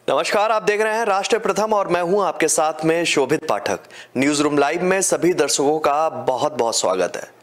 नमस्कार, आप देख रहे हैं राष्ट्र प्रथम और मैं हूं आपके साथ में शोभित पाठक। न्यूज रूम लाइव में सभी दर्शकों का बहुत बहुत स्वागत है।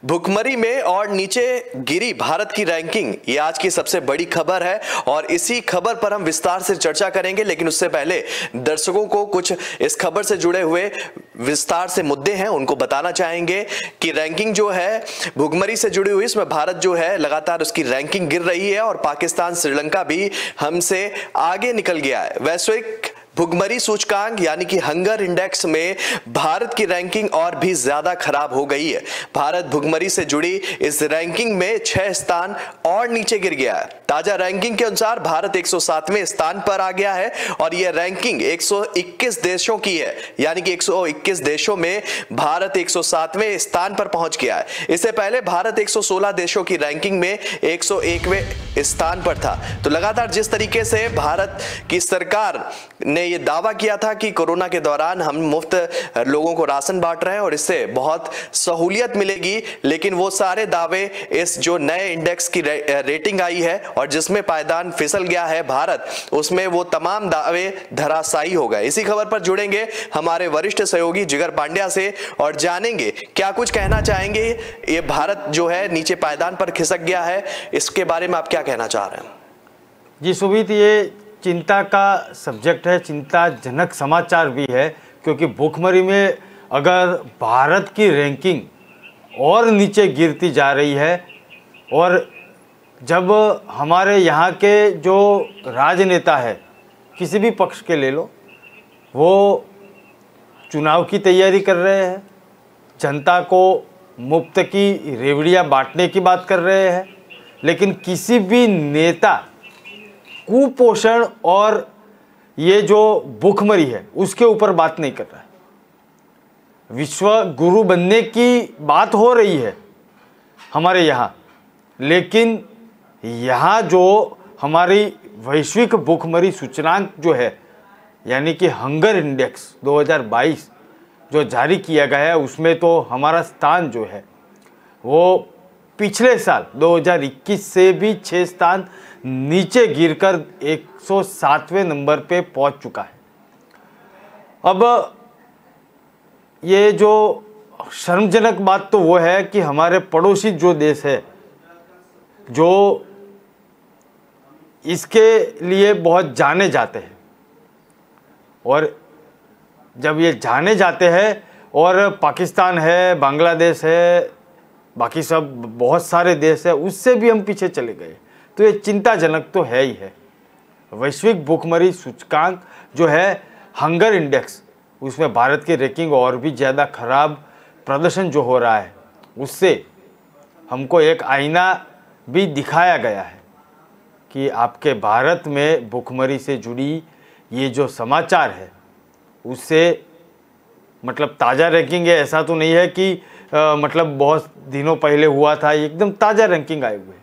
भुखमरी में और नीचे गिरी भारत की रैंकिंग, ये आज की सबसे बड़ी खबर है और इसी खबर पर हम विस्तार से चर्चा करेंगे। लेकिन उससे पहले दर्शकों को कुछ इस खबर से जुड़े हुए विस्तार से मुद्दे हैं, उनको बताना चाहेंगे कि रैंकिंग जो है भुखमरी से जुड़ी हुई, इसमें भारत जो है लगातार उसकी रैंकिंग गिर रही है और पाकिस्तान, श्रीलंका भी हमसे आगे निकल गया है। वैश्विक भुखमरी सूचकांक यानी कि हंगर इंडेक्स में भारत की रैंकिंग और भी ज्यादा खराब हो गई है। भारत भुखमरी से जुड़ी इस रैंकिंग में 6 स्थान और नीचे गिर गया है। ताजा रैंकिंग के अनुसार भारत 107वें स्थान पर आ गया है और यह रैंकिंग 121 देशों की है, यानी कि 121 देशों में भारत 107वें स्थान पर पहुंच गया है। इससे पहले भारत 116 देशों की रैंकिंग में 101वें स्थान पर था। तो लगातार जिस तरीके से भारत की सरकार ने ये दावा किया था कि कोरोना के दौरान हम मुफ्त लोगों को राशन बांट रहे हैं और इससे बहुत सहूलियत मिलेगी, लेकिन वो सारे दावे इस जो नए इंडेक्स की रेटिंग आई है और जिसमें पायदान फिसल गया है भारत, उसमें वो तमाम दावे धराशायी हो गए। इसी खबर पर जुड़ेंगे हमारे वरिष्ठ सहयोगी जिगर पांड्या से और जानेंगे क्या कुछ कहना चाहेंगे। ये भारत जो है नीचे पायदान पर खिसक गया है, इसके बारे में आप क्या कहना चाह रहे हैं? जी सुबीत, ये चिंता का सब्जेक्ट है, चिंताजनक समाचार भी है, क्योंकि भुखमरी में अगर भारत की रैंकिंग और नीचे गिरती जा रही है और जब हमारे यहाँ के जो राजनेता है, किसी भी पक्ष के ले लो, वो चुनाव की तैयारी कर रहे हैं, जनता को मुफ्त की रेवड़ियाँ बांटने की बात कर रहे हैं, लेकिन किसी भी नेता कुपोषण और ये जो भुखमरी है उसके ऊपर बात नहीं कर रहा है। विश्व गुरु बनने की बात हो रही है हमारे यहाँ, लेकिन यहाँ जो हमारी वैश्विक भुखमरी सूचकांक जो है यानी कि हंगर इंडेक्स 2022 जो जारी किया गया है, उसमें तो हमारा स्थान जो है वो पिछले साल 2021 से भी 6 स्थान नीचे गिरकर 107वें नंबर पे पहुंच चुका है। अब ये जो शर्मजनक बात तो वो है कि हमारे पड़ोसी जो देश है, जो इसके लिए बहुत जाने जाते हैं, और जब ये जाने जाते हैं और पाकिस्तान है, बांग्लादेश है, बाकी सब बहुत सारे देश है, उससे भी हम पीछे चले गए, तो ये चिंताजनक तो है ही है। वैश्विक भुखमरी सूचकांक जो है हंगर इंडेक्स, उसमें भारत की रैंकिंग और भी ज़्यादा खराब प्रदर्शन जो हो रहा है, उससे हमको एक आईना भी दिखाया गया है कि आपके भारत में भुखमरी से जुड़ी ये जो समाचार है उससे मतलब ताज़ा रैंकिंग है, ऐसा तो नहीं है कि मतलब बहुत दिनों पहले हुआ था, एकदम ताज़ा रैंकिंग आए हुए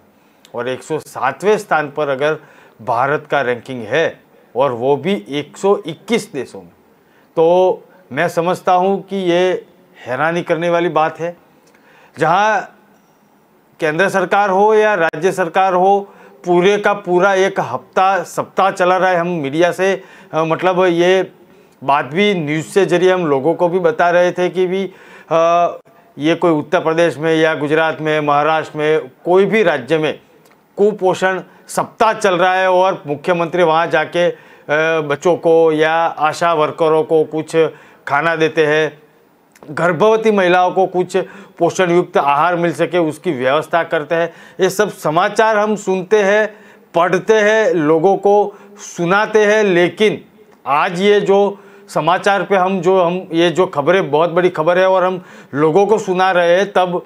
और 107वें स्थान पर अगर भारत का रैंकिंग है और वो भी 121 देशों में, तो मैं समझता हूँ कि ये हैरानी करने वाली बात है। जहाँ केंद्र सरकार हो या राज्य सरकार हो, पूरे का पूरा एक हफ्ता सप्ताह चला रहा है। हम मीडिया से मतलब ये बात भी न्यूज़ के जरिए हम लोगों को भी बता रहे थे कि भी ये कोई उत्तर प्रदेश में या गुजरात में, महाराष्ट्र में, कोई भी राज्य में कुपोषण सप्ताह चल रहा है और मुख्यमंत्री वहाँ जाके बच्चों को या आशा वर्करों को कुछ खाना देते हैं, गर्भवती महिलाओं को कुछ पोषण युक्त आहार मिल सके उसकी व्यवस्था करते हैं। ये सब समाचार हम सुनते हैं, पढ़ते हैं, लोगों को सुनाते हैं, लेकिन आज ये जो समाचार पे हम ये जो खबरें, बहुत बड़ी खबर है और हम लोगों को सुना रहे हैं, तब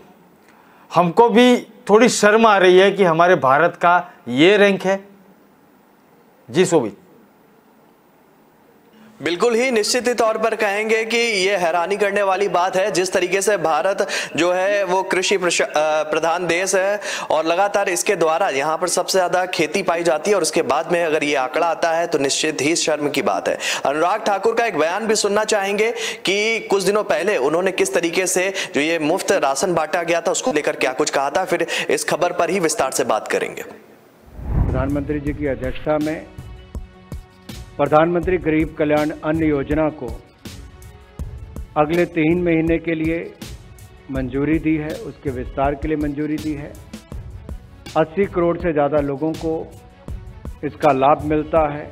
हमको भी थोड़ी शर्म आ रही है कि हमारे भारत का ये रैंक है। जी शोभित। बिल्कुल ही निश्चित ही तौर पर कहेंगे कि ये हैरानी करने वाली बात है जिस तरीके से भारत जो है वो कृषि प्रधान देश है और लगातार इसके द्वारा यहाँ पर सबसे ज्यादा खेती पाई जाती है और उसके बाद में अगर ये आंकड़ा आता है तो निश्चित ही शर्म की बात है। अनुराग ठाकुर का एक बयान भी सुनना चाहेंगे कि कुछ दिनों पहले उन्होंने किस तरीके से जो ये मुफ्त राशन बांटा गया था उसको लेकर क्या कुछ कहा था, फिर इस खबर पर ही विस्तार से बात करेंगे। प्रधानमंत्री जी की अध्यक्षता में प्रधानमंत्री गरीब कल्याण अन्न योजना को अगले 3 महीने के लिए मंजूरी दी है, उसके विस्तार के लिए मंजूरी दी है। 80 करोड़ से ज़्यादा लोगों को इसका लाभ मिलता है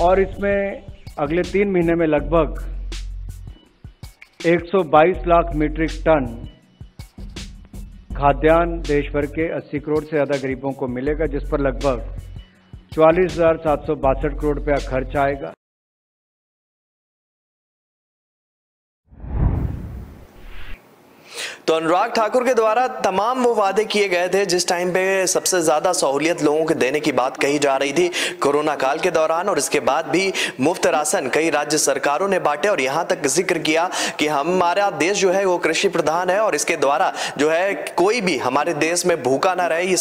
और इसमें अगले 3 महीने में लगभग 122 लाख मीट्रिक टन खाद्यान्न देश भर के 80 करोड़ से ज़्यादा गरीबों को मिलेगा, जिस पर लगभग 44,762 करोड़ रुपया खर्च आएगा। तो अनुराग ठाकुर के द्वारा तमाम वो वादे किए गए थे जिस टाइम पे सबसे ज्यादा सहूलियत लोगों को देने की बात कही जा रही थी कोरोना काल के दौरान, और इसके बाद भी मुफ्त राशन कई राज्य सरकारों ने बांटे और यहां तक जिक्र किया कि हमारा देश जो है वो कृषि प्रधान है और इसके द्वारा जो है कोई भी हमारे देश में भूखा ना रहे, ये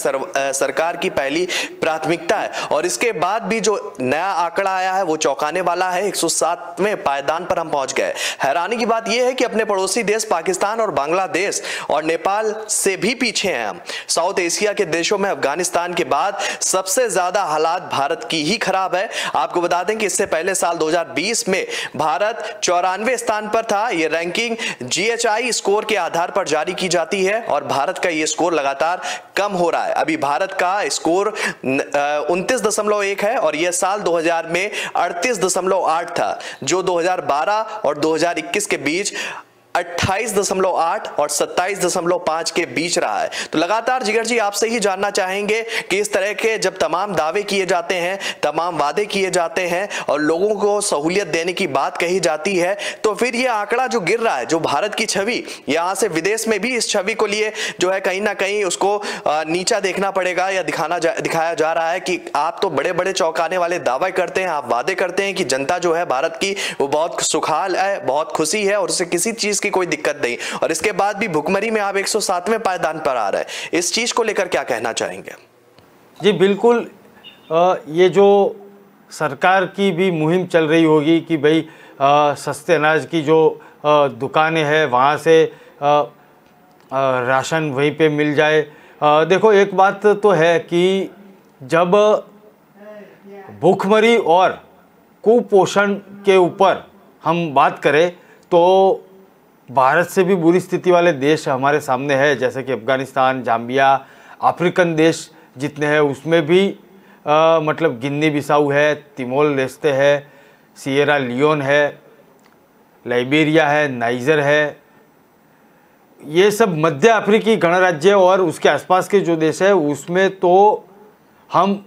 सरकार की पहली प्राथमिकता है। और इसके बाद भी जो नया आंकड़ा आया है वो चौंकाने वाला है, 107वें पायदान पर हम पहुंच गए। हैरानी की बात यह है कि अपने पड़ोसी देश पाकिस्तान और बांग्लादेश और नेपाल से भी पीछे हैं हम। साउथ एशिया के देशों में अफगानिस्तान के बाद सबसे ज्यादा हालात भारत की ही खराब है। आपको बता दें कि इससे पहले साल 2020 में भारत 94वें स्थान पर था। यह रैंकिंग GHI स्कोर के आधार पर जारी की जाती है और भारत का यह स्कोर लगातार कम हो रहा है। अभी भारत का स्कोर 29.1 है और यह साल 2000 में 38.8 था, जो 2012 और 2021 के बीच 28.8 और 27.5 के बीच रहा है। तो लगातार जिगर जी आपसे ही जानना चाहेंगे कि इस तरह के जब तमाम दावे किए जाते हैं, तमाम वादे किए जाते हैं और लोगों को सहूलियत देने की बात कही जाती है, तो फिर ये आंकड़ा जो गिर रहा है, जो भारत की छवि, यहां से विदेश में भी इस छवि को लिए जो है कहीं ना कहीं उसको नीचा देखना पड़ेगा या दिखाया जा रहा है कि आप तो बड़े बड़े चौंकाने वाले दावे करते हैं, आप वादे करते हैं कि जनता जो है भारत की वो बहुत सुखाल है, बहुत खुशी है और उसे किसी चीज की कोई दिक्कत नहीं, और इसके बाद भी भुखमरी में आप 107वें पायदान पर आ रहे हैं। इस चीज को लेकर क्या कहना चाहेंगे? जी बिल्कुल, ये जो सरकार की भी मुहिम चल रही होगी कि भाई सस्ते अनाज की जो दुकानें हैं वहाँ से राशन वहीं पे मिल जाए। देखो एक बात तो है कि जब भूखमरी और कुपोषण के ऊपर हम बात करें तो भारत से भी बुरी स्थिति वाले देश हमारे सामने है, जैसे कि अफगानिस्तान, जाम्बिया, अफ्रीकन देश जितने हैं उसमें भी मतलब गिनी बिसाऊ है, तिमोर लेस्ते है, सिएरा लियोन है, लाइबेरिया है, नाइजर है, ये सब मध्य अफ्रीकी गणराज्य और उसके आसपास के जो देश है उसमें तो हम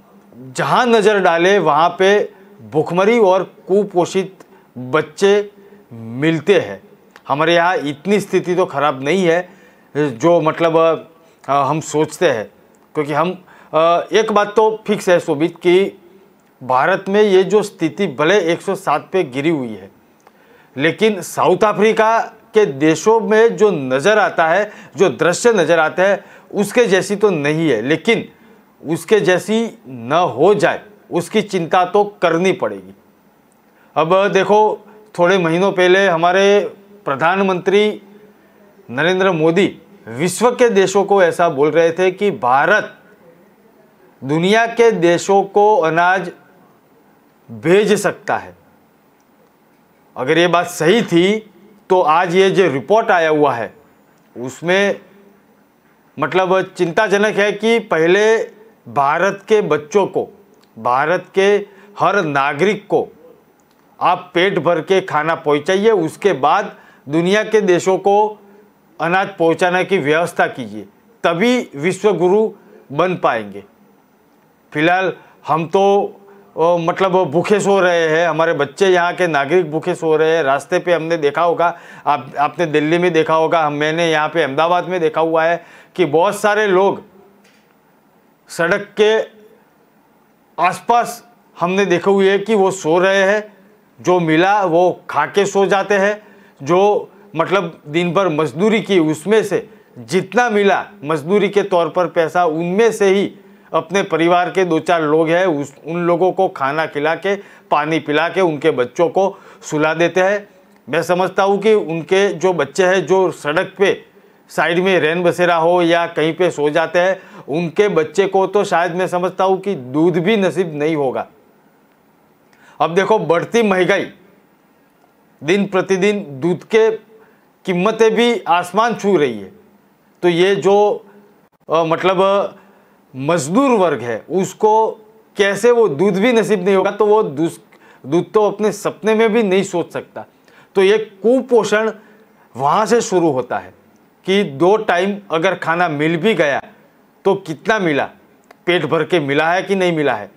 जहाँ नज़र डालें वहाँ पे भूखमरी और कुपोषित बच्चे मिलते हैं। हमारे यहाँ इतनी स्थिति तो खराब नहीं है जो मतलब हम सोचते हैं, क्योंकि हम एक बात तो फिक्स है शोभित कि भारत में ये जो स्थिति भले 107 पे गिरी हुई है, लेकिन साउथ अफ्रीका के देशों में जो नज़र आता है, जो दृश्य नज़र आता है उसके जैसी तो नहीं है, लेकिन उसके जैसी न हो जाए उसकी चिंता तो करनी पड़ेगी। अब देखो थोड़े महीनों पहले हमारे प्रधानमंत्री नरेंद्र मोदी विश्व के देशों को ऐसा बोल रहे थे कि भारत दुनिया के देशों को अनाज भेज सकता है। अगर ये बात सही थी तो आज ये जो रिपोर्ट आया हुआ है उसमें मतलब चिंताजनक है कि पहले भारत के बच्चों को, भारत के हर नागरिक को आप पेट भर के खाना पहुंचाइए, उसके बाद दुनिया के देशों को अनाज पहुंचाने की व्यवस्था कीजिए, तभी विश्व गुरु बन पाएंगे। फिलहाल हम तो मतलब भूखे सो रहे हैं, हमारे बच्चे यहाँ के नागरिक भूखे सो रहे हैं। रास्ते पे हमने देखा होगा, आपने दिल्ली में देखा होगा, मैंने यहाँ पे अहमदाबाद में देखा हुआ है कि बहुत सारे लोग सड़क के आसपास हमने देखा हुआ है कि वो सो रहे हैं, जो मिला वो खा के सो जाते हैं, जो मतलब दिन भर मजदूरी की उसमें से जितना मिला मजदूरी के तौर पर पैसा, उनमें से ही अपने परिवार के 2-4 लोग हैं उन लोगों को खाना खिला के, पानी पिला के उनके बच्चों को सुला देते हैं। मैं समझता हूँ कि उनके जो बच्चे हैं जो सड़क पे साइड में रैन बसेरा हो या कहीं पे सो जाते हैं, उनके बच्चे को तो शायद मैं समझता हूँ कि दूध भी नसीब नहीं होगा। अब देखो बढ़ती महंगाई, दिन प्रतिदिन दूध के कीमतें भी आसमान छू रही है। तो ये जो मतलब मजदूर वर्ग है उसको कैसे वो दूध भी नसीब नहीं होगा, तो वो दूध तो अपने सपने में भी नहीं सोच सकता। तो ये कुपोषण वहाँ से शुरू होता है कि 2 टाइम अगर खाना मिल भी गया तो कितना मिला, पेट भर के मिला है कि नहीं मिला है,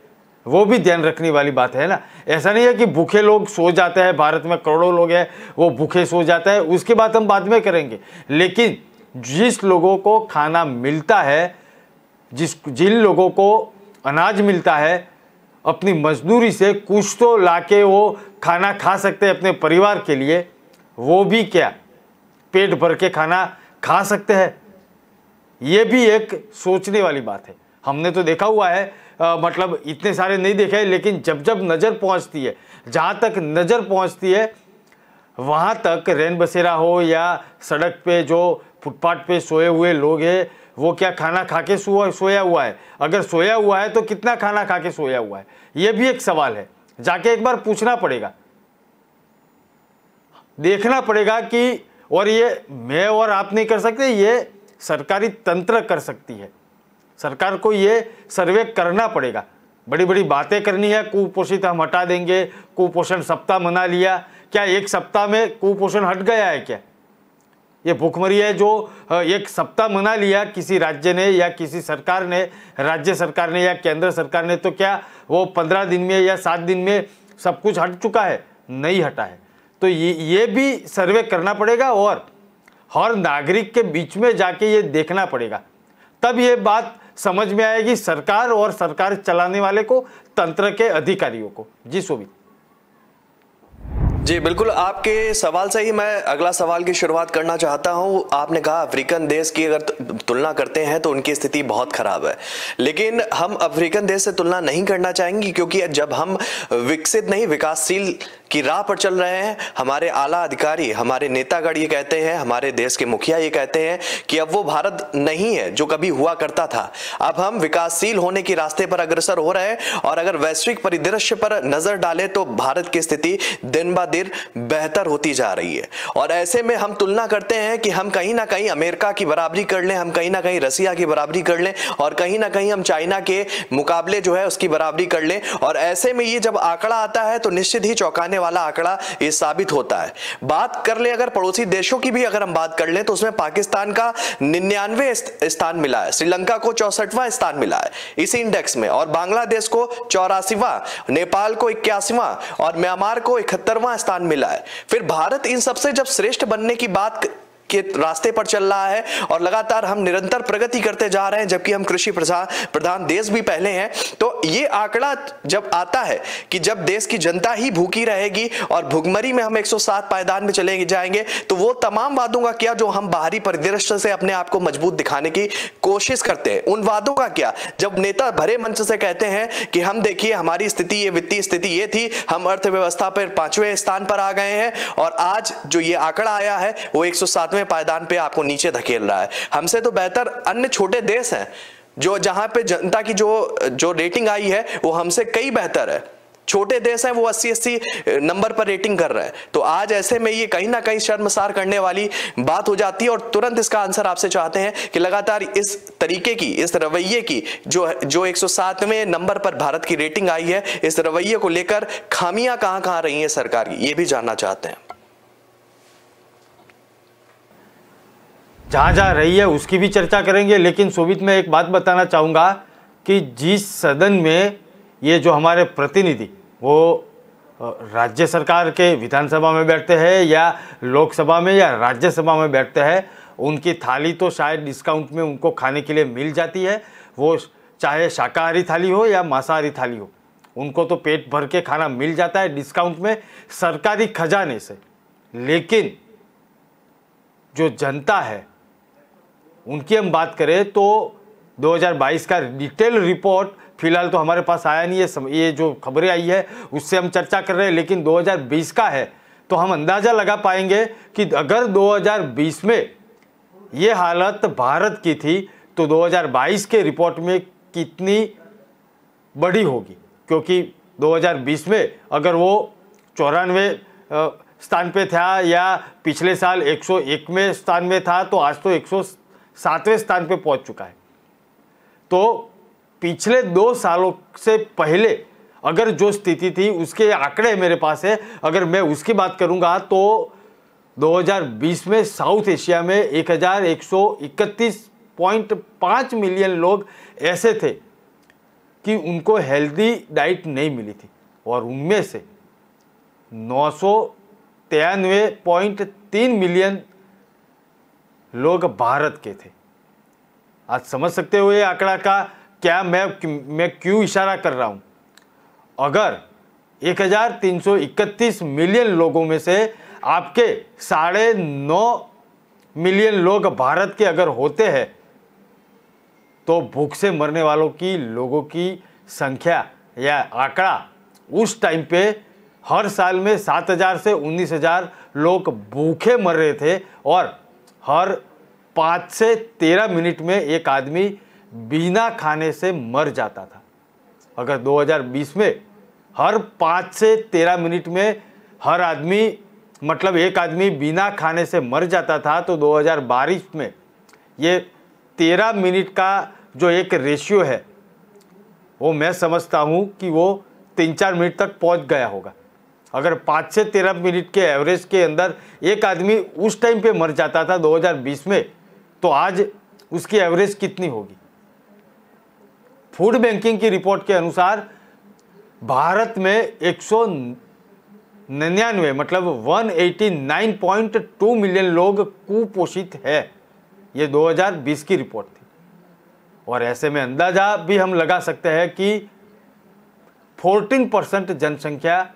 वो भी ध्यान रखने वाली बात है ना। ऐसा नहीं है कि भूखे लोग सो जाते हैं, भारत में करोड़ों लोग हैं वो भूखे सो जाता है, उसकी बात हम बाद में करेंगे। लेकिन जिस लोगों को खाना मिलता है, जिन लोगों को अनाज मिलता है, अपनी मजदूरी से कुछ तो लाके वो खाना खा सकते हैं अपने परिवार के लिए, वो भी क्या पेट भर के खाना खा सकते हैं, ये भी एक सोचने वाली बात है। हमने तो देखा हुआ है, मतलब इतने सारे नहीं देखे, लेकिन जब जब नज़र पहुंचती है, जहाँ तक नज़र पहुंचती है वहाँ तक रैन बसेरा हो या सड़क पे जो फुटपाथ पे सोए हुए लोग हैं, वो क्या खाना खा के सोया हुआ है? अगर सोया हुआ है तो कितना खाना खा के सोया हुआ है, ये भी एक सवाल है। जाके एक बार पूछना पड़ेगा, देखना पड़ेगा कि, और ये मैं और आप नहीं कर सकते, ये सरकारी तंत्र कर सकती है। सरकार को ये सर्वे करना पड़ेगा। बड़ी बड़ी बातें करनी है, कुपोषित हम हटा देंगे, कुपोषण सप्ताह मना लिया, क्या एक सप्ताह में कुपोषण हट गया है क्या? ये भूखमरी है जो एक सप्ताह मना लिया किसी राज्य ने या किसी सरकार ने, राज्य सरकार ने या केंद्र सरकार ने, तो क्या वो 15 दिन में या 7 दिन में सब कुछ हट चुका है? नहीं हटा है। तो ये भी सर्वे करना पड़ेगा और हर नागरिक के बीच में जाके ये देखना पड़ेगा, तब ये बात समझ में आएगी सरकार और सरकार चलाने वाले को, तंत्र के अधिकारियों को। जी शोभित। जी बिल्कुल, आपके सवाल से ही मैं अगला सवाल की शुरुआत करना चाहता हूं। आपने कहा अफ्रीकन देश की अगर तुलना करते हैं तो उनकी स्थिति बहुत खराब है, लेकिन हम अफ्रीकन देश से तुलना नहीं करना चाहेंगे, क्योंकि जब हम विकसित नहीं विकासशील की राह पर चल रहे हैं, हमारे आला अधिकारी, हमारे नेतागण ये कहते हैं, हमारे देश के मुखिया ये कहते हैं कि अब वो भारत नहीं है जो कभी हुआ करता था। अब हम विकासशील होने के रास्ते पर अग्रसर हो रहे हैं, और अगर वैश्विक परिदृश्य पर नजर डालें तो भारत की स्थिति दिन ब दिन बेहतर होती जा रही है। और ऐसे में हम तुलना करते हैं कि हम कहीं ना कहीं अमेरिका की बराबरी कर लें, हम कहीं ना कहीं रसिया की बराबरी कर लें, और कहीं ना कहीं हम चाइना के मुकाबले जो है उसकी बराबरी कर लें। और ऐसे में ये जब आंकड़ा आता है तो निश्चित ही चौंकाने वाला आंकड़ा ये साबित होता है। बात कर ले अगर पड़ोसी देशों की भी अगर हम बात कर लें तो उसमें पाकिस्तान का 99वें स्थान मिला है, श्रीलंका को 64वां स्थान मिला है इसी इंडेक्स में, और बांग्लादेश को 84वां, नेपाल को 81वां और म्यांमार को 71वां स्थान मिला है। फिर भारत इन सबसे जब श्रेष्ठ बनने की बात के रास्ते पर चल रहा है और लगातार हम निरंतर प्रगति करते जा रहे हैं, जबकि हम कृषि प्रधान देश भी पहले हैं, तो ये आंकड़ा जब आता है कि जब देश की जनता ही भूखी रहेगी और भुखमरी में हम 107 पायदान में चले जाएंगे, तो वो तमाम वादों का क्या जो हम बाहरी परिदृश्य से अपने आप को मजबूत दिखाने की कोशिश करते हैं, उन वादों का क्या जब नेता भरे मंच से कहते हैं कि हम देखिए हमारी स्थिति ये वित्तीय स्थिति ये थी, हम अर्थव्यवस्था पर 5वें स्थान पर आ गए हैं, और आज जो ये आंकड़ा आया है वो 107 पायदान पे आपको नीचे धकेल रहा है। हमसे तो बेहतर अन्य छोटे देश हैं जो जहां पे जनता की जो रेटिंग आई है वो हमसे कई बेहतर है। छोटे देश हैं वो 80 नंबर पर रेटिंग कर रहे हैं। तो आज ऐसे में ये कहीं ना कहीं शर्मसार करने वाली बात हो जाती है, और तुरंत इसका आंसर आपसे चाहते हैं कि लगातार इस तरीके की, इस रवैये की जो 107वें नंबर पर भारत की रेटिंग आई है, इस रवैये को लेकर खामियां कहां रही हैं सरकार की, ये भी जानना चाहते हैं। जहाँ जहाँ रही है उसकी भी चर्चा करेंगे, लेकिन शोभित में एक बात बताना चाहूँगा कि जिस सदन में ये जो हमारे प्रतिनिधि वो राज्य सरकार के विधानसभा में बैठते हैं या लोकसभा में या राज्यसभा में बैठते हैं, उनकी थाली तो शायद डिस्काउंट में उनको खाने के लिए मिल जाती है, वो चाहे शाकाहारी थाली हो या मांसाहारी थाली हो, उनको तो पेट भर के खाना मिल जाता है डिस्काउंट में सरकारी खजाने से। लेकिन जो जनता है उनकी हम बात करें तो 2022 का डिटेल रिपोर्ट फिलहाल तो हमारे पास आया नहीं है, ये जो खबरें आई है उससे हम चर्चा कर रहे हैं, लेकिन 2020 का है तो हम अंदाज़ा लगा पाएंगे कि अगर 2020 में ये हालत भारत की थी तो 2022 के रिपोर्ट में कितनी बड़ी होगी, क्योंकि 2020 में अगर वो 94 स्थान पे था या पिछले साल 101वें स्थान में था, तो आज तो 107वें स्थान पे पहुंच चुका है। तो पिछले 2 सालों से पहले अगर जो स्थिति थी उसके आंकड़े मेरे पास है। अगर मैं उसकी बात करूंगा तो 2020 में साउथ एशिया में 1131.5 मिलियन लोग ऐसे थे कि उनको हेल्दी डाइट नहीं मिली थी, और उनमें से 993.3 मिलियन लोग भारत के थे। आज समझ सकते हो ये आंकड़ा का क्या मैं क्यों इशारा कर रहा हूं। अगर 1331 मिलियन लोगों में से आपके 9.5 मिलियन लोग भारत के अगर होते हैं, तो भूख से मरने वालों की लोगों की संख्या या आंकड़ा उस टाइम पे हर साल में 7,000 से 19,000 लोग भूखे मर रहे थे, और हर 5 से 13 मिनट में एक आदमी बिना खाने से मर जाता था। अगर 2020 में हर 5 से 13 मिनट में हर आदमी मतलब एक आदमी बिना खाने से मर जाता था, तो 2022 में ये 13 मिनट का जो एक रेशियो है वो मैं समझता हूँ कि वो 3-4 मिनट तक पहुँच गया होगा। अगर 5 से 13 मिनट के एवरेज के अंदर एक आदमी उस टाइम पे मर जाता था 2020 में, तो आज उसकी एवरेज कितनी होगी। फूड बैंकिंग की रिपोर्ट के अनुसार भारत में 199 मतलब 189.2 मिलियन लोग कुपोषित है। ये 2020 की रिपोर्ट थी, और ऐसे में अंदाजा भी हम लगा सकते हैं कि 14% जनसंख्या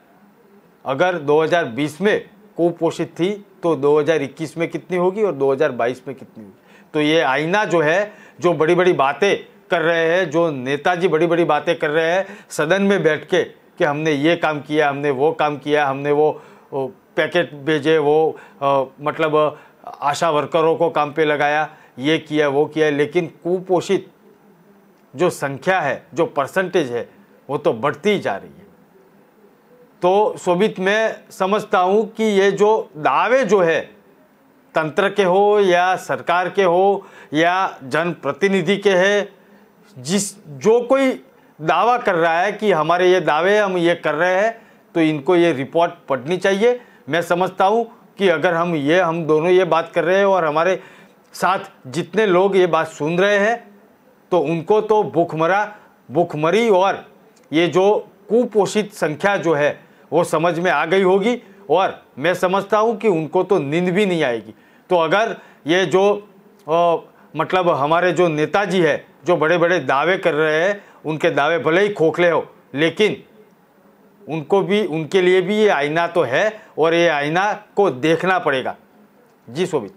अगर 2020 में कुपोषित थी, तो 2021 में कितनी होगी और 2022 में कितनी होगी। तो ये आईना जो है, जो बड़ी बड़ी बातें कर रहे हैं, जो नेताजी बड़ी बड़ी बातें कर रहे हैं सदन में बैठ के कि हमने ये काम किया, हमने वो काम किया, हमने वो पैकेट भेजे, वो मतलब आशा वर्करों को काम पे लगाया, ये किया वो किया, लेकिन कुपोषित जो संख्या है, जो परसेंटेज है, वो तो बढ़ती ही जा रही है। तो शोभित मैं समझता हूँ कि ये जो दावे जो है तंत्र के हो या सरकार के हो या जनप्रतिनिधि के है, जो कोई दावा कर रहा है कि हमारे ये दावे हम ये कर रहे हैं, तो इनको ये रिपोर्ट पढ़नी चाहिए। मैं समझता हूँ कि अगर हम दोनों ये बात कर रहे हैं और हमारे साथ जितने लोग ये बात सुन रहे हैं, तो उनको तो भूखमरी और ये जो कुपोषित संख्या जो है वो समझ में आ गई होगी, और मैं समझता हूँ कि उनको तो नींद भी नहीं आएगी। तो अगर ये जो मतलब हमारे जो नेताजी है, जो बड़े बड़े दावे कर रहे हैं, उनके दावे भले ही खोखले हो, लेकिन उनके लिए भी ये आईना तो है, और ये आईना को देखना पड़ेगा। जी शोभित।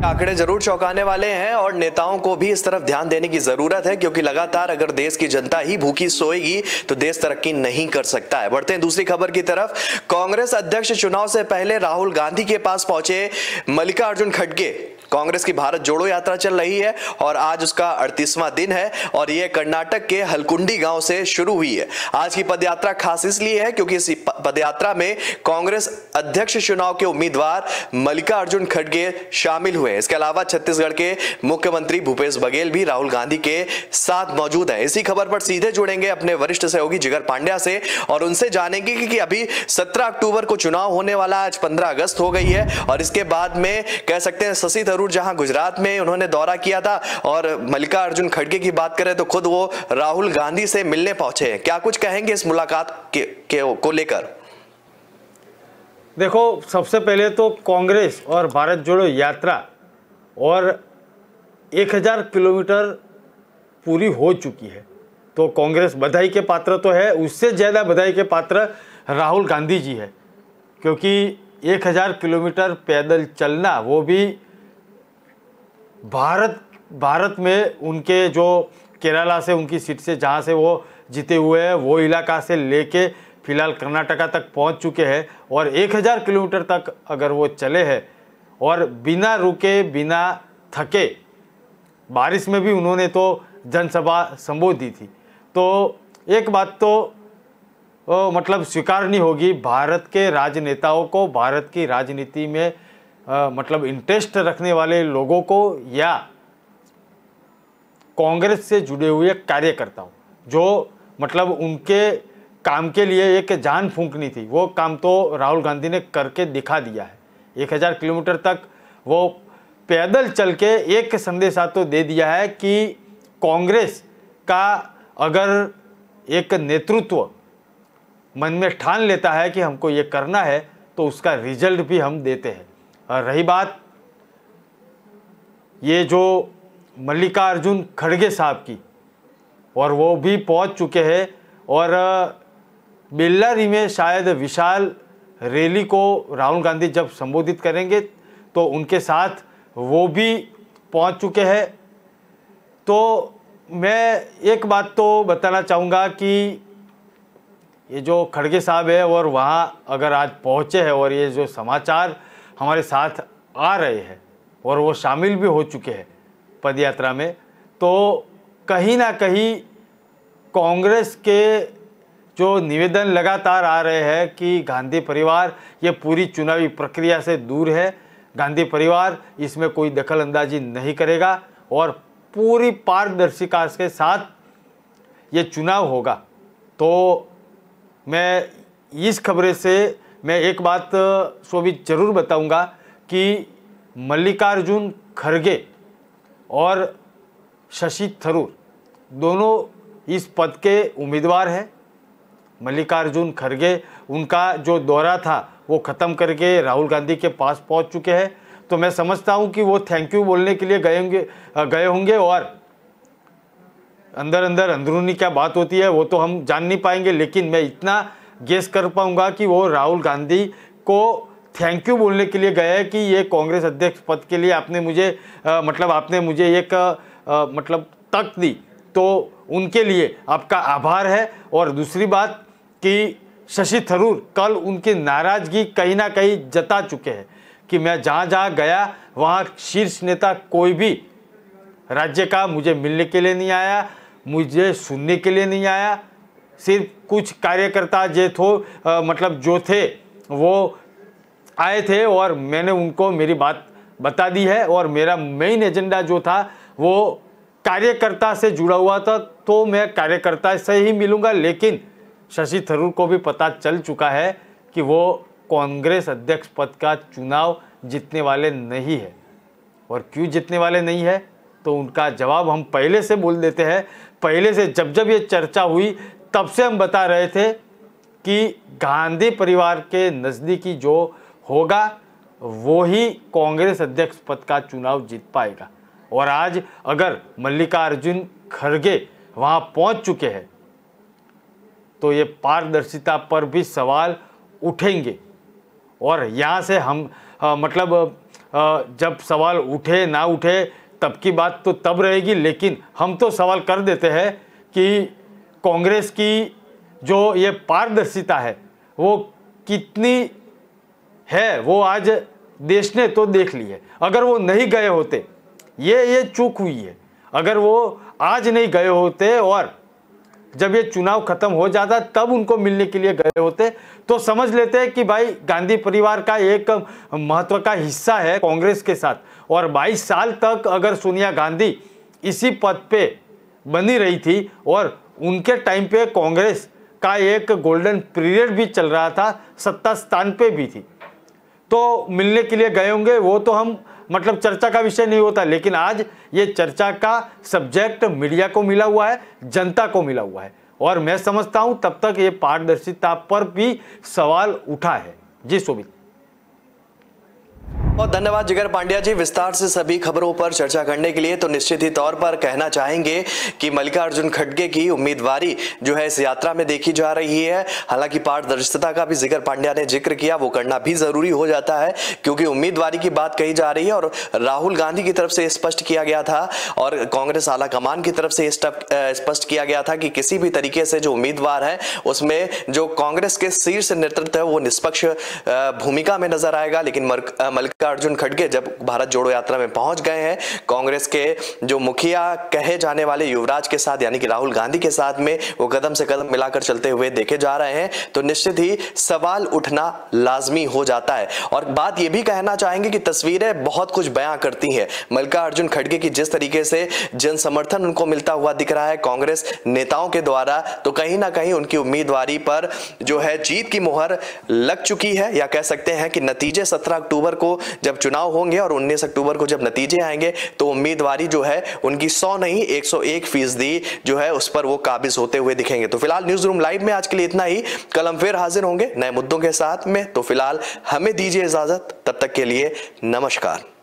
आंकड़े जरूर चौंकाने वाले हैं, और नेताओं को भी इस तरफ ध्यान देने की जरूरत है, क्योंकि लगातार अगर देश की जनता ही भूखी सोएगी तो देश तरक्की नहीं कर सकता है। बढ़ते हैं दूसरी खबर की तरफ। कांग्रेस अध्यक्ष चुनाव से पहले राहुल गांधी के पास पहुंचे मल्लिकार्जुन खड़गे। कांग्रेस की भारत जोड़ो यात्रा चल रही है और आज उसका 38वां दिन है, और यह कर्नाटक के हलकुंडी गांव से शुरू हुई है। आज की पदयात्रा खास इसलिए है क्योंकि इस पदयात्रा में कांग्रेस अध्यक्ष चुनाव के उम्मीदवार मल्लिकार्जुन खड़गे शामिल हुए। इसके अलावा छत्तीसगढ़ के मुख्यमंत्री भूपेश बघेल भी राहुल गांधी के साथ मौजूद हैं। इसी खबर पर सीधे जुड़ेंगे अपने वरिष्ठ सहयोगी जिगर पांड्या से, और उनसे जानेंगे कि अभी 17 अक्टूबर को चुनाव होने वाला, आज 15 अगस्त हो गई है, और इसके बाद में कह सकते हैं शशि थरूर जहां गुजरात में उन्होंने दौरा किया था, और मल्लिकार्जुन खड़गे की बात करें तो खुद वो राहुल गांधी से मिलने पहुंचे हैं। क्या कुछ कहेंगे इस मुलाकात को लेकर? देखो, सबसे पहले तो कांग्रेस और भारत जोड़ो यात्रा और 1000 किलोमीटर पूरी हो चुकी है, तो कांग्रेस बधाई के पात्र तो है। उससे ज़्यादा बधाई के पात्र राहुल गांधी जी है, क्योंकि 1000 किलोमीटर पैदल चलना, वो भी भारत में उनके जो केरला से उनकी सीट से जहाँ से वो जीते हुए हैं, वो इलाका से लेके फिलहाल कर्नाटका तक पहुँच चुके हैं, और 1000 किलोमीटर तक अगर वो चले हैं और बिना रुके बिना थके, बारिश में भी उन्होंने तो जनसभा संबोधी थी। तो एक बात तो मतलब स्वीकारनी होगी, भारत के राजनेताओं को, भारत की राजनीति में मतलब इंटरेस्ट रखने वाले लोगों को या कांग्रेस से जुड़े हुए कार्यकर्ताओं जो मतलब उनके काम के लिए एक जान फूंकनी थी, वो काम तो राहुल गांधी ने करके दिखा दिया है। 1000 किलोमीटर तक वो पैदल चल के एक संदेशा तो दे दिया है कि कांग्रेस का अगर एक नेतृत्व मन में ठान लेता है कि हमको ये करना है तो उसका रिजल्ट भी हम देते हैं। और रही बात ये जो मल्लिकार्जुन खड़गे साहब की, और वो भी पहुंच चुके हैं और बेल्लारी में शायद विशाल रैली को राहुल गांधी जब संबोधित करेंगे तो उनके साथ वो भी पहुंच चुके हैं। तो मैं एक बात तो बताना चाहूँगा कि ये जो खड़गे साहब है और वहाँ अगर आज पहुँचे हैं और ये जो समाचार हमारे साथ आ रहे हैं और वो शामिल भी हो चुके हैं पदयात्रा में, तो कहीं ना कहीं कांग्रेस के जो निवेदन लगातार आ रहे हैं कि गांधी परिवार ये पूरी चुनावी प्रक्रिया से दूर है, गांधी परिवार इसमें कोई दखल अंदाजी नहीं करेगा और पूरी पारदर्शिता के साथ ये चुनाव होगा। तो मैं इस खबरें से मैं एक बात शोभित जरूर बताऊंगा कि मल्लिकार्जुन खड़गे और शशि थरूर दोनों इस पद के उम्मीदवार हैं। मल्लिकार्जुन खड़गे उनका जो दौरा था वो ख़त्म करके राहुल गांधी के पास पहुंच चुके हैं, तो मैं समझता हूं कि वो थैंक यू बोलने के लिए गए होंगे और अंदर अंदर अंदरूनी क्या बात होती है वो तो हम जान नहीं पाएंगे, लेकिन मैं इतना गेस कर पाऊंगा कि वो राहुल गांधी को थैंक यू बोलने के लिए गए कि ये कांग्रेस अध्यक्ष पद के लिए आपने मुझे एक मतलब तक दी, तो उनके लिए आपका आभार है। और दूसरी बात कि शशि थरूर कल उनकी नाराज़गी कहीं ना कहीं जता चुके हैं कि मैं जहाँ जहाँ गया वहाँ शीर्ष नेता कोई भी राज्य का मुझे मिलने के लिए नहीं आया, मुझे सुनने के लिए नहीं आया, सिर्फ कुछ कार्यकर्ता जो थे वो आए थे और मैंने उनको मेरी बात बता दी है और मेरा मेन एजेंडा जो था वो कार्यकर्ता से जुड़ा हुआ था, तो मैं कार्यकर्ता से ही मिलूंगा। लेकिन शशि थरूर को भी पता चल चुका है कि वो कांग्रेस अध्यक्ष पद का चुनाव जीतने वाले नहीं है। और क्यों जीतने वाले नहीं है तो उनका जवाब हम पहले से बोल देते हैं। पहले से जब ये चर्चा हुई तब से हम बता रहे थे कि गांधी परिवार के नज़दीकी जो होगा वो ही कांग्रेस अध्यक्ष पद का चुनाव जीत पाएगा। और आज अगर मल्लिकार्जुन खड़गे वहां पहुंच चुके हैं तो ये पारदर्शिता पर भी सवाल उठेंगे। और यहाँ से हम जब सवाल उठे ना उठे तब की बात तो तब रहेगी, लेकिन हम तो सवाल कर देते हैं कि कांग्रेस की जो ये पारदर्शिता है वो कितनी है वो आज देश ने तो देख ली है। अगर वो नहीं गए होते, ये चूक हुई है, अगर वो आज नहीं गए होते और जब ये चुनाव खत्म हो जाता तब उनको मिलने के लिए गए होते तो समझ लेते कि भाई गांधी परिवार का एक महत्व का हिस्सा है कांग्रेस के साथ। और 22 साल तक अगर सोनिया गांधी इसी पद पे बनी रही थी और उनके टाइम पे कांग्रेस का एक गोल्डन पीरियड भी चल रहा था, सत्ता स्थान पे भी थी, तो मिलने के लिए गए होंगे, वो तो हम चर्चा का विषय नहीं होता। लेकिन आज ये चर्चा का सब्जेक्ट मीडिया को मिला हुआ है, जनता को मिला हुआ है और मैं समझता हूं तब तक ये पारदर्शिता पर भी सवाल उठा है। जी शोभित। बहुत धन्यवाद जिगर पांड्या जी, विस्तार से सभी खबरों पर चर्चा करने के लिए। तो निश्चित ही तौर पर कहना चाहेंगे कि मल्लिकार्जुन खड़गे की उम्मीदवारी जो है इस यात्रा में देखी जा रही है। हालांकि पारदर्शिता का भी जिगर पांड्या ने जिक्र किया, वो करना भी जरूरी हो जाता है क्योंकि उम्मीदवारी की बात कही जा रही है और राहुल गांधी की तरफ से स्पष्ट किया गया था और कांग्रेस आला कमान की तरफ से स्पष्ट किया गया था कि किसी भी तरीके से जो उम्मीदवार है उसमें जो कांग्रेस के शीर्ष नेतृत्व है वो निष्पक्ष भूमिका में नजर आएगा। लेकिन मल्लिकार्जुन मल्लिकार्जुन खड़गे जब भारत जोड़ो यात्रा में पहुंच गए हैं, कांग्रेस के जो मुखिया कहे जाने वाले युवराज के साथ यानी कि राहुल गांधी के साथ में वो कदम से कदम मिलाकर चलते हुए देखे जा रहे हैं, तो निश्चित ही सवाल उठना लाजमी हो जाता है। और बात यह भी कहना चाहेंगे कि तस्वीरें बहुत कुछ बयां करती हैं। मल्लिकार्जुन खड़गे की जिस तरीके से जन समर्थन उनको मिलता हुआ दिख रहा है कांग्रेस नेताओं के द्वारा, तो कहीं ना कहीं उनकी उम्मीदवारी पर जो है जीत की मुहर लग चुकी है। या कह सकते हैं कि नतीजे 17 अक्टूबर को जब चुनाव होंगे और 19 अक्टूबर को जब नतीजे आएंगे तो उम्मीदवारी जो है उनकी 100 नहीं 101% जो है उस पर वो काबिज होते हुए दिखेंगे। तो फिलहाल न्यूज रूम लाइव में आज के लिए इतना ही। कल हम फिर हाजिर होंगे नए मुद्दों के साथ में। तो फिलहाल हमें दीजिए इजाजत, तब तक के लिए नमस्कार।